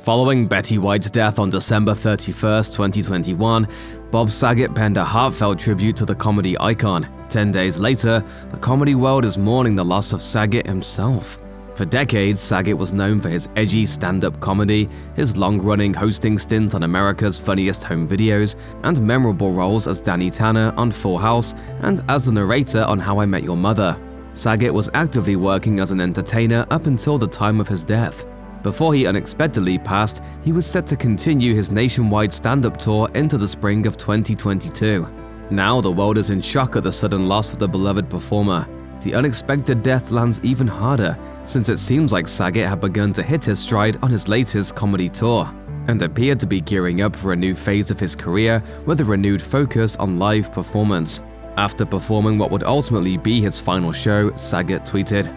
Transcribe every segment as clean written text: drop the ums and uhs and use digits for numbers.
Following Betty White's death on December 31, 2021, Bob Saget penned a heartfelt tribute to the comedy icon. 10 days later, the comedy world is mourning the loss of Saget himself. For decades, Saget was known for his edgy stand-up comedy, his long-running hosting stint on America's Funniest Home Videos, and memorable roles as Danny Tanner on Full House and as the narrator on How I Met Your Mother. Saget was actively working as an entertainer up until the time of his death. Before he unexpectedly passed, he was set to continue his nationwide stand-up tour into the spring of 2022. Now the world is in shock at the sudden loss of the beloved performer. The unexpected death lands even harder, since it seems like Saget had begun to hit his stride on his latest comedy tour, and appeared to be gearing up for a new phase of his career with a renewed focus on live performance. After performing what would ultimately be his final show, Saget tweeted,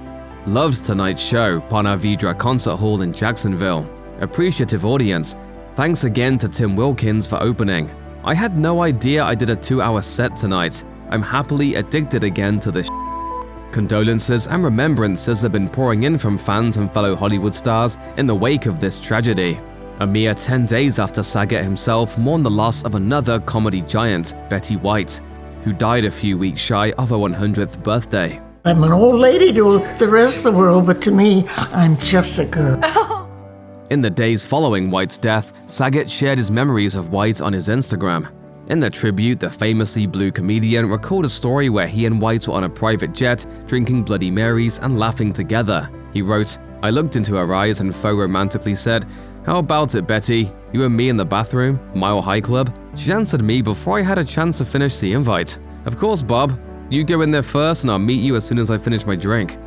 "Loved tonight's show, Ponte Vedra Concert Hall in Jacksonville. Appreciative audience. Thanks again to Tim Wilkins for opening. I had no idea I did a 2-hour set tonight. I'm happily addicted again to this. Condolences and remembrances have been pouring in from fans and fellow Hollywood stars in the wake of this tragedy." A mere 10 days after Saget himself mourned the loss of another comedy giant, Betty White, who died a few weeks shy of her 100th birthday. "I'm an old lady to the rest of the world, but to me, I'm just a girl." In the days following White's death, Saget shared his memories of White on his Instagram. In the tribute, the famously blue comedian recalled a story where he and White were on a private jet, drinking Bloody Marys and laughing together. He wrote, "I looked into her eyes and faux romantically said, 'How about it, Betty? You and me in the bathroom? Mile High Club?' She answered me before I had a chance to finish the invite. 'Of course, Bob. You go in there first and I'll meet you as soon as I finish my drink.'"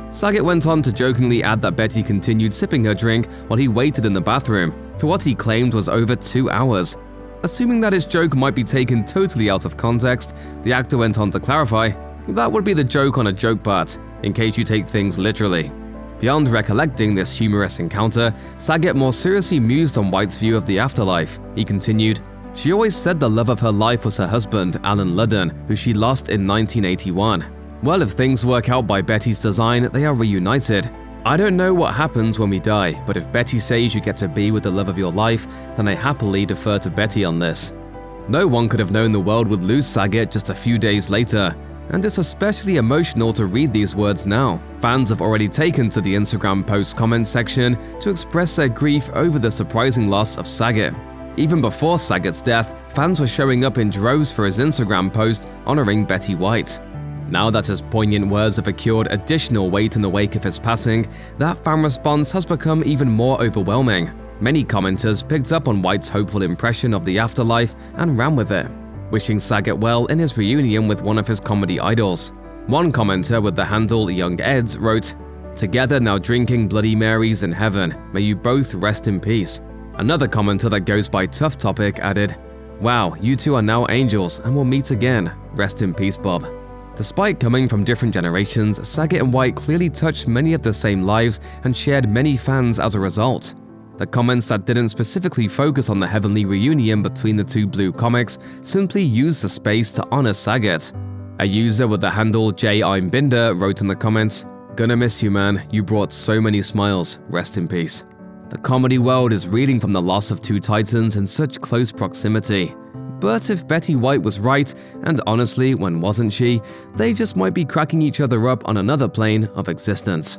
Saget went on to jokingly add that Betty continued sipping her drink while he waited in the bathroom for what he claimed was over 2 hours. Assuming that his joke might be taken totally out of context, the actor went on to clarify, "That would be the joke on a joke part, in case you take things literally." Beyond recollecting this humorous encounter, Saget more seriously mused on White's view of the afterlife. He continued, "She always said the love of her life was her husband, Alan Ludden, who she lost in 1981. Well, if things work out by Betty's design, they are reunited. I don't know what happens when we die, but if Betty says you get to be with the love of your life, then I happily defer to Betty on this." No one could have known the world would lose Saget just a few days later, and it's especially emotional to read these words now. Fans have already taken to the Instagram post comment section to express their grief over the surprising loss of Saget. Even before Saget's death, fans were showing up in droves for his Instagram post honoring Betty White. Now that his poignant words have accrued additional weight in the wake of his passing, that fan response has become even more overwhelming. Many commenters picked up on White's hopeful impression of the afterlife and ran with it, wishing Saget well in his reunion with one of his comedy idols. One commenter with the handle Young Eds wrote, "Together now drinking Bloody Marys in heaven, may you both rest in peace." Another commenter that goes by Tough Topic added, "Wow, you two are now angels and will meet again. Rest in peace, Bob." Despite coming from different generations, Saget and White clearly touched many of the same lives and shared many fans as a result. The comments that didn't specifically focus on the heavenly reunion between the two blue comics simply used the space to honor Saget. A user with the handle JI'mBinder wrote in the comments, "Gonna miss you, man. You brought so many smiles. Rest in peace." The comedy world is reeling from the loss of two titans in such close proximity. But if Betty White was right, and honestly, when wasn't she, they just might be cracking each other up on another plane of existence.